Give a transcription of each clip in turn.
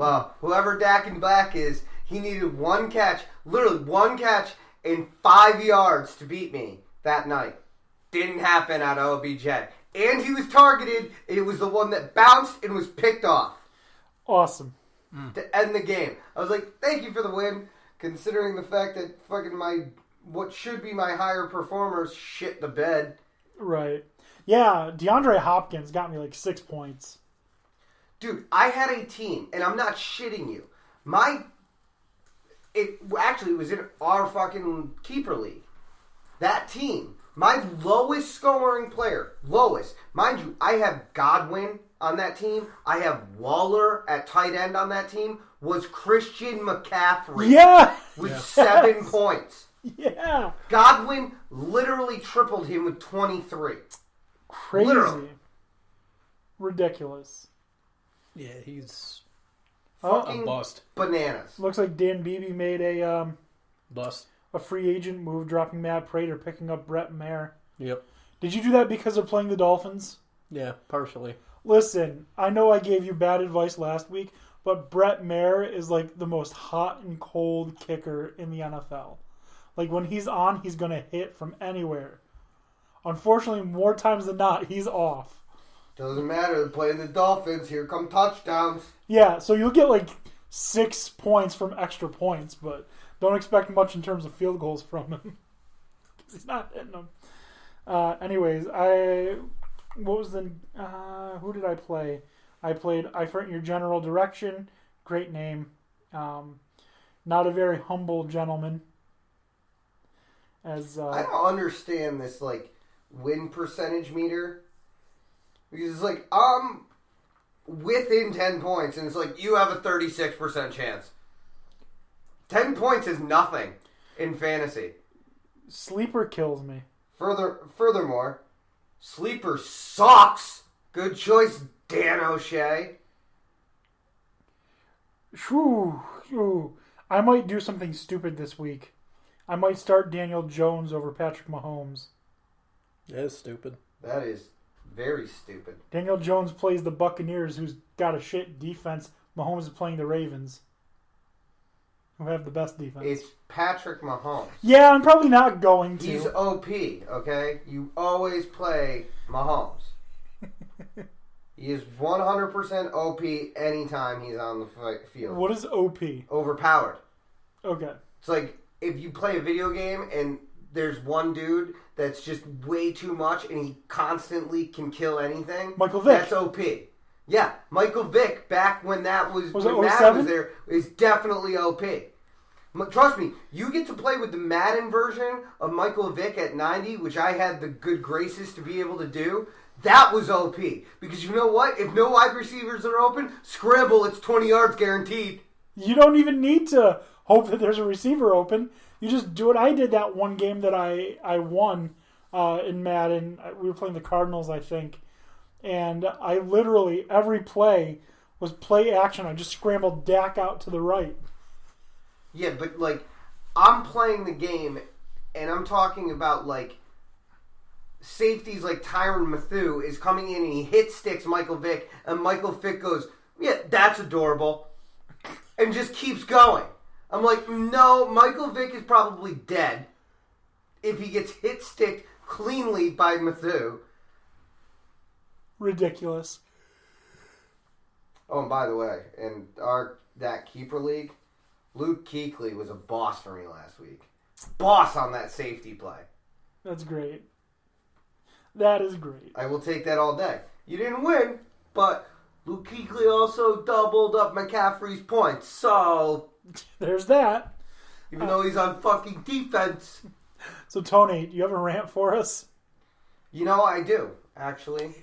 Well, whoever Dak and Black is, he needed one catch, literally one catch and 5 yards to beat me that night. Didn't happen out of OBJ. And he was targeted. It was the one that bounced and was picked off. Awesome. To end the game. I was like, thank you for the win, considering the fact that fucking what should be my higher performers shit the bed. Right. Yeah, DeAndre Hopkins got me like 6 points. Dude, I had a team, and I'm not shitting you. It was in our fucking keeper league. That team, my lowest scoring player, mind you, I have Godwin on that team. I have Waller at tight end on that team. Was Christian McCaffrey. Yeah. With 7 points. Yeah. Godwin literally tripled him with 23. Crazy. Literally. Ridiculous. Yeah, he's fucking a bust. Bananas. Looks like Dan Beebe made a bust. A free agent move, dropping Matt Prater, picking up Brett Maher. Yep. Did you do that because of playing the Dolphins? Yeah, partially. Listen, I know I gave you bad advice last week, but Brett Maher is like the most hot and cold kicker in the NFL. Like when he's on, he's going to hit from anywhere. Unfortunately, more times than not, he's off. Doesn't matter. They're playing the Dolphins. Here come touchdowns. Yeah, so you'll get like 6 points from extra points, but don't expect much in terms of field goals from him. He's not hitting them. Anyways, who did I play? I played I Front Your General Direction. Great name. Not a very humble gentleman. I don't understand this like win percentage meter. Because it's like, within 10 points, and it's like, you have a 36% chance. 10 points is nothing in fantasy. Sleeper kills me. Furthermore, Sleeper sucks. Good choice, Dan O'Shea. Shoo. I might do something stupid this week. I might start Daniel Jones over Patrick Mahomes. That is stupid. That is very stupid. Daniel Jones plays the Buccaneers, who's got a shit defense. Mahomes is playing the Ravens, who have the best defense. It's Patrick Mahomes. Yeah, I'm probably not going to. He's OP, okay? You always play Mahomes. He is 100% OP anytime he's on the field. What is OP? Overpowered. Okay. It's like if you play a video game and there's one dude that's just way too much and he constantly can kill anything. Michael Vick. That's OP. Yeah, Michael Vick, back when that was it when Matt 07? was there, is definitely OP. Trust me, you get to play with the Madden version of Michael Vick at 90, which I had the good graces to be able to do. That was OP. Because you know what? If no wide receivers are open, scramble, it's 20 yards guaranteed. You don't even need to hope that there's a receiver open. You just do it. I did that one game that I won in Madden. We were playing the Cardinals, I think. And I literally, every play was play action. I just scrambled Dak out to the right. Yeah, but, like, I'm playing the game, and I'm talking about, like, safeties like Tyrann Mathieu is coming in and he hit sticks Michael Vick, and Michael Vick goes, yeah, that's adorable, and just keeps going. I'm like, no, Michael Vick is probably dead if he gets hit sticked cleanly by Mathieu. Ridiculous. Oh, and by the way, in that keeper league, Luke Kuechly was a boss for me last week. Boss on that safety play. That's great. That is great. I will take that all day. You didn't win, but Luke Kuechly also doubled up McCaffrey's points. So there's that. Even though he's on fucking defense. So Tony, do you have a rant for us? You know, I do. Actually,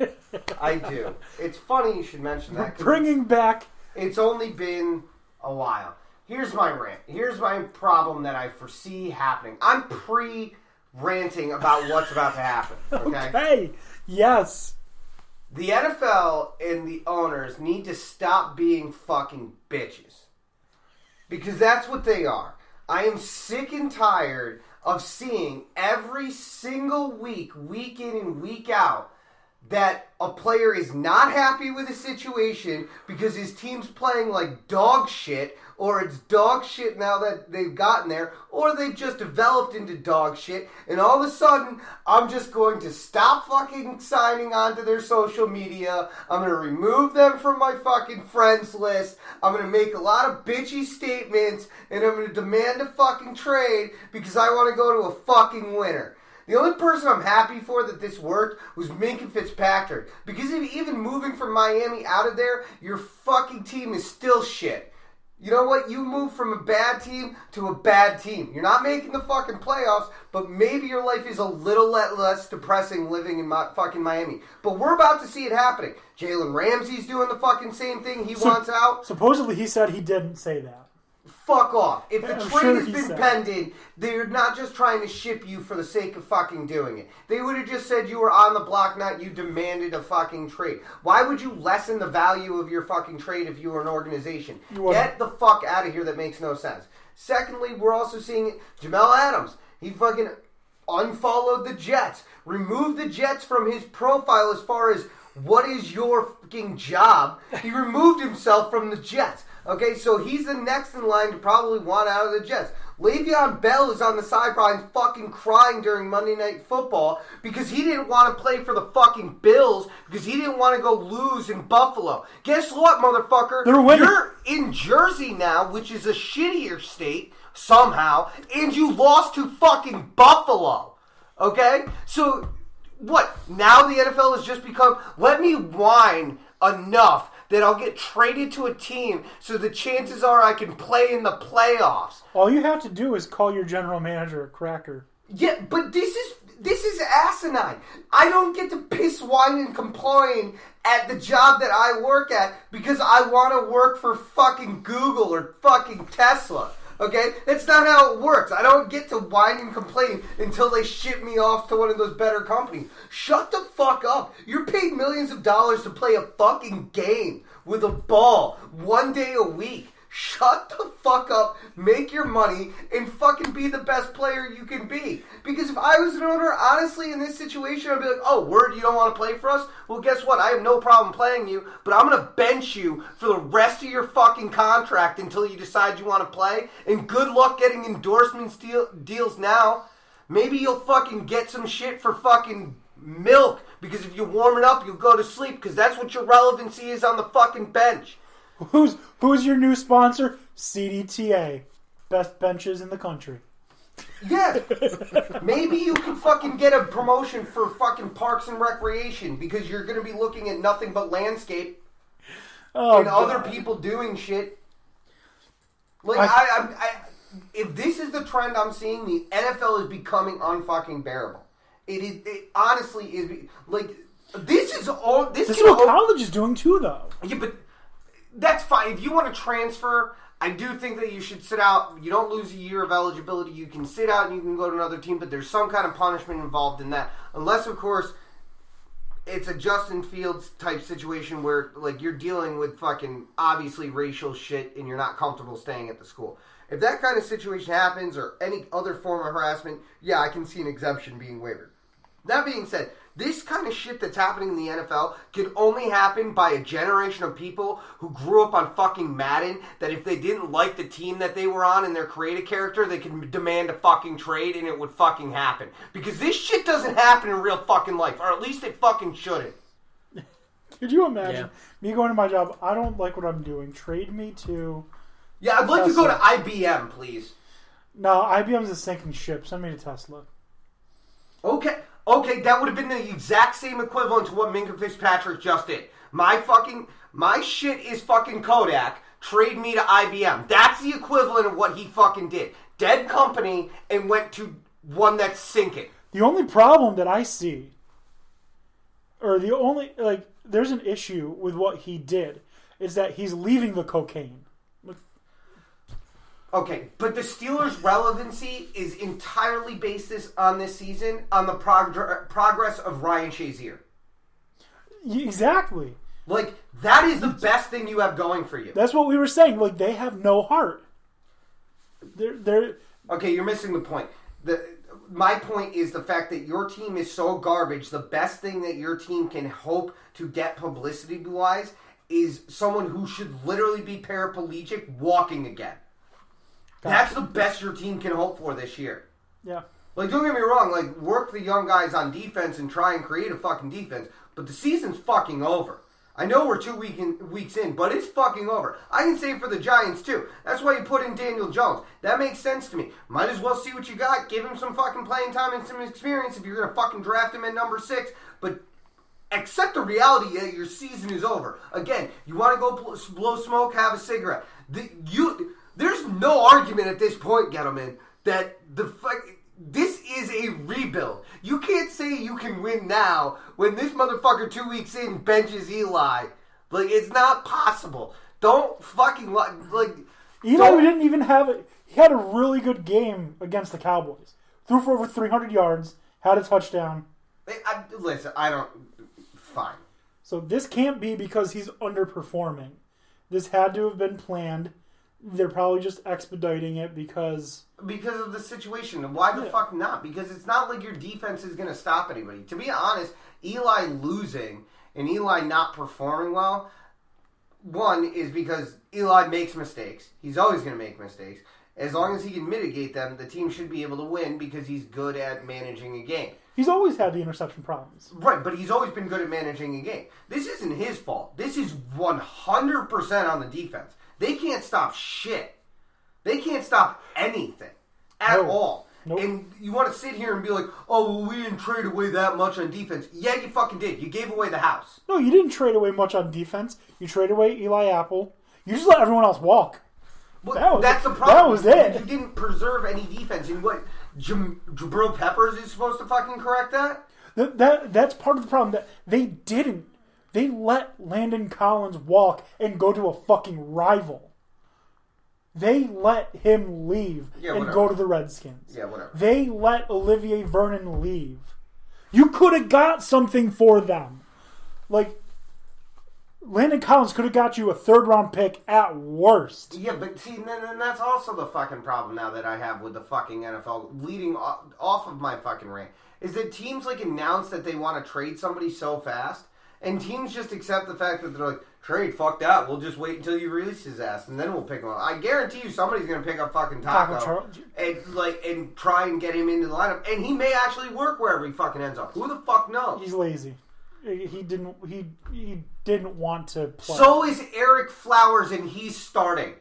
I do. It's funny you should mention that. Bringing back. It's only been a while. Here's my rant. Here's my problem that I foresee happening. I'm pre-ranting about what's about to happen. Okay? Okay. Yes. The NFL and the owners need to stop being fucking bitches. Because that's what they are. I am sick and tired of seeing every single week, week in and week out, that a player is not happy with a situation because his team's playing like dog shit, or it's dog shit now that they've gotten there, or they've just developed into dog shit, and all of a sudden, I'm just going to stop fucking signing onto their social media. I'm going to remove them from my fucking friends list. I'm going to make a lot of bitchy statements, and I'm going to demand a fucking trade because I want to go to a fucking winner. The only person I'm happy for that this worked was Minka Fitzpatrick. Because even moving from Miami out of there, your fucking team is still shit. You know what? You move from a bad team to a bad team. You're not making the fucking playoffs, but maybe your life is a little less depressing living in fucking Miami. But we're about to see it happening. Jalen Ramsey's doing the fucking same thing. He wants out. Supposedly he said he didn't say that. Fuck off. If the I'm trade sure has he been said. pending, they're not just trying to ship you for the sake of fucking doing it. They would have just said you were on the block, not you demanded a fucking trade. Why would you lessen the value of your fucking trade if you were an organization? Get the fuck out of here. That makes no sense. Secondly, we're also seeing Jamal Adams. He fucking unfollowed the Jets. Removed the Jets from his profile as far as what is your fucking job. He removed himself from the Jets. Okay, so he's the next in line to probably want out of the Jets. Le'Veon Bell is on the sidelines fucking crying during Monday Night Football because he didn't want to play for the fucking Bills because he didn't want to go lose in Buffalo. Guess what, motherfucker? They're winning. You're in Jersey now, which is a shittier state somehow, and you lost to fucking Buffalo. Okay? So, what? Now the NFL has just become, let me whine enough that I'll get traded to a team so the chances are I can play in the playoffs. All you have to do is call your general manager a cracker. Yeah, but this is asinine. I don't get to piss, whine, and complain at the job that I work at because I want to work for fucking Google or fucking Tesla. Okay? That's not how it works. I don't get to whine and complain until they ship me off to one of those better companies. Shut the fuck up. You're paid millions of dollars to play a fucking game with a ball 1 day a week. Shut the fuck up, make your money, and fucking be the best player you can be. Because if I was an owner, honestly, in this situation, I'd be like, oh, word, you don't want to play for us? Well, guess what? I have no problem playing you, but I'm going to bench you for the rest of your fucking contract until you decide you want to play. And good luck getting endorsement deals now. Maybe you'll fucking get some shit for fucking milk, because if you warm it up, you'll go to sleep, because that's what your relevancy is on the fucking bench. Who's your new sponsor? CDTA. Best benches in the country. Yeah. Maybe you can fucking get a promotion for fucking Parks and Recreation because you're going to be looking at nothing but landscape and other people doing shit. Like, if this is the trend I'm seeing, the NFL is becoming unfucking bearable. It honestly is. Like, this is all. This is what college is doing too, though. Yeah, but that's fine. If you want to transfer, I do think that you should sit out. You don't lose a year of eligibility. You can sit out and you can go to another team, but there's some kind of punishment involved in that. Unless, of course, it's a Justin Fields type situation where, like, you're dealing with fucking obviously racial shit and you're not comfortable staying at the school. If that kind of situation happens or any other form of harassment, yeah, I can see an exemption being waived. That being said, this kind of shit that's happening in the NFL can only happen by a generation of people who grew up on fucking Madden, that if they didn't like the team that they were on and their creative character, they could demand a fucking trade and it would fucking happen. Because this shit doesn't happen in real fucking life, or at least it fucking shouldn't. Could you imagine me going to my job, I don't like what I'm doing, trade me to... Yeah, I'd like Tesla. to go to IBM, please. No, IBM's a sinking ship. Send me to Tesla. Okay, that would have been the exact same equivalent to what Minka Fitzpatrick just did. My shit is fucking Kodak. Trade me to IBM. That's the equivalent of what he fucking did. Dead company and went to one that's sinking. The only problem that I see, or the only, like, there's an issue with what he did, is that he's leaving the cocaine. Okay, but the Steelers' relevancy is entirely based on this season on the progress of Ryan Shazier. Exactly. Like, that is the best thing you have going for you. That's what we were saying. Like, they have no heart. They're Okay, you're missing the point. my point is the fact that your team is so garbage. The best thing that your team can hope to get publicity-wise is someone who should literally be paraplegic walking again. That's the best your team can hope for this year. Yeah. Like, don't get me wrong, like, work the young guys on defense and try and create a fucking defense, but the season's fucking over. I know we're 2 weeks in, but it's fucking over. I can say it for the Giants, too. That's why you put in Daniel Jones. That makes sense to me. Might as well see what you got. Give him some fucking playing time and some experience if you're going to fucking draft him at number 6. But accept the reality that your season is over. Again, you want to go blow smoke, have a cigarette. There's no argument at this point, gentlemen, that this is a rebuild. You can't say you can win now when this motherfucker 2 weeks in benches Eli. Like, it's not possible. Don't fucking Eli didn't even have it. He had a really good game against the Cowboys. Threw for over 300 yards, had a touchdown. Listen, fine. So this can't be because he's underperforming. This had to have been planned. They're probably just expediting it because of the situation. Why the fuck not? Because it's not like your defense is going to stop anybody. To be honest, Eli losing and Eli not performing well, one is because Eli makes mistakes. He's always going to make mistakes. As long as he can mitigate them, the team should be able to win because he's good at managing a game. He's always had the interception problems. Right, but he's always been good at managing a game. This isn't his fault. This is 100% on the defense. They can't stop shit. They can't stop anything at all. Nope. And you want to sit here and be like, oh, well, we didn't trade away that much on defense. Yeah, you fucking did. You gave away the house. No, you didn't trade away much on defense. You traded away Eli Apple. You just let everyone else walk. Well, that's the problem. That was it. You didn't preserve any defense. And what, Jabril Peppers is supposed to fucking correct that? That's part of the problem. That they didn't. They let Landon Collins walk and go to a fucking rival. They let him leave and go to the Redskins. Yeah, whatever. They let Olivier Vernon leave. You could have got something for them. Like, Landon Collins could have got you a third-round pick at worst. Yeah, but see, then that's also the fucking problem now that I have with the fucking NFL, leading off of my fucking rant, is that teams, like, announce that they want to trade somebody so fast, and teams just accept the fact that they're like, trade, fuck that, we'll just wait until you release his ass, and then we'll pick him up. I guarantee you somebody's going to pick up fucking Taco and try and get him into the lineup, and he may actually work wherever he fucking ends up. Who the fuck knows? He's lazy. He didn't want to play. So is Eric Flowers, and he's starting.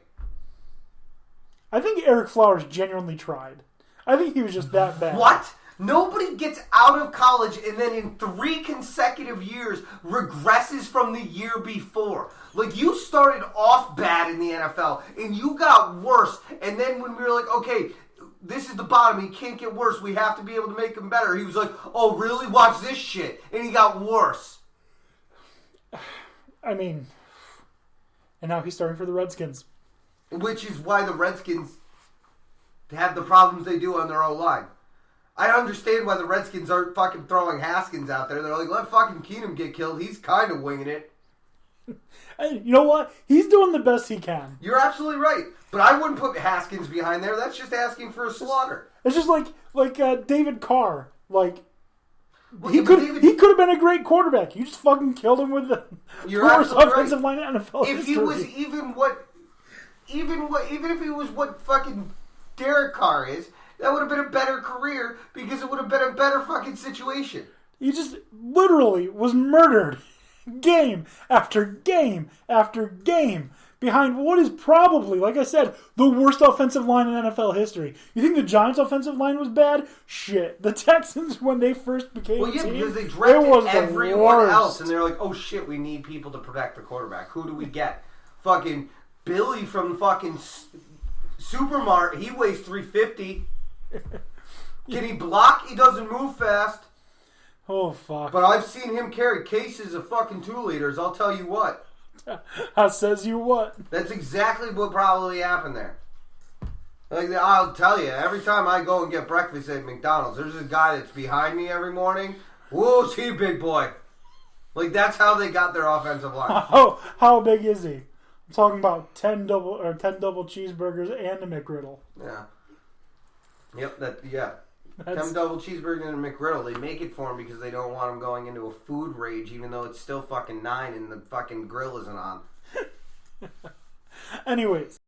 I think Eric Flowers genuinely tried. I think he was just that bad. What? Nobody gets out of college and then in 3 consecutive years regresses from the year before. Like, you started off bad in the NFL and you got worse. And then when we were like, okay, this is the bottom. He can't get worse. We have to be able to make him better. He was like, oh, really? Watch this shit. And he got worse. I mean, and now he's starting for the Redskins. Which is why the Redskins have the problems they do on their O-line. I understand why the Redskins aren't fucking throwing Haskins out there. They're like, let fucking Keenum get killed. He's kind of winging it. And you know what? He's doing the best he can. You're absolutely right. But I wouldn't put Haskins behind there. That's just asking for a slaughter. It's just like David Carr. Like, he could have been a great quarterback. You just fucking killed him with the worst offensive line in NFL history. If he was even if he was what fucking Derek Carr is, that would have been a better career because it would have been a better fucking situation. He just literally was murdered game after game after game behind what is probably, like I said, the worst offensive line in NFL history. You think the Giants' offensive line was bad? Shit. The Texans, when they first became a team, because they drafted everyone else, and they're like, oh shit, we need people to protect the quarterback. Who do we get? Fucking Billy from fucking Supermart. He weighs 350. Can he block? He doesn't move fast. Oh, fuck. But I've seen him carry cases of fucking 2-liters, I'll tell you what. That says you what? That's exactly what probably happened there. Like, I'll tell you, every time I go and get breakfast at McDonald's, there's a guy that's behind me every morning. Whoa, is he a big boy? Like, that's how they got their offensive line. How big is he? I'm talking about 10 double cheeseburgers and a McGriddle. Yeah. Yep, Them double cheeseburger and a McGriddle. They make it for him because they don't want him going into a food rage, even though it's still fucking 9 and the fucking grill isn't on. Anyways,